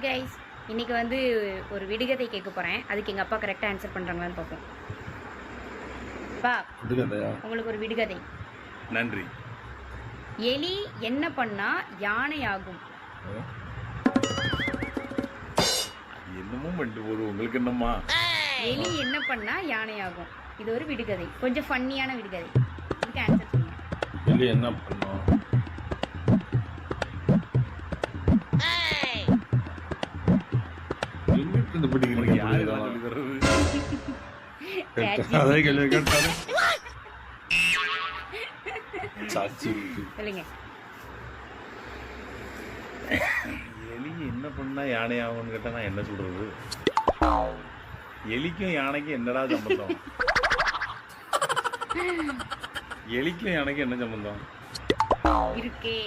Guys, இன்னைக்கு வந்து ஒரு விடுகதை கேட்க போறேன். அதுக்கு எங்க அப்பா கரெக்டா ஆன்சர் பண்றாங்களான்னு பார்ப்போம். பா, உங்களுக்கு ஒரு விடுகதை. நன்றி. எலி என்ன பண்ணா யானை ஆகும்? என்னமோ பண்ணிட்டு போகுது, உங்களுக்கு என்னம்மா? எலி என்ன பண்ணா யானை ஆகும்? இது ஒரு விடுகதை, கொஞ்சம் ஃபன்னியான விடுகதை. இதுக்கு ஆன்சர் சொல்லுங்க. எலி என்ன பண்ணும்? எங்கிட்டு படிக்கிறீங்க? யாரு சொல்லி தர்றது? அதே கேள்வி கேட்டாரு. சாட்சி சொல்லுங்க. எலி என்ன பண்ணா யானை ஆகும்னு கேட்டா நான் என்ன சொல்றது? எலிக்கும் யானைக்கும் என்னடா சம்பந்தம்? எலிக்கும் யானைக்கும் என்ன சம்பந்தம் இருக்கே?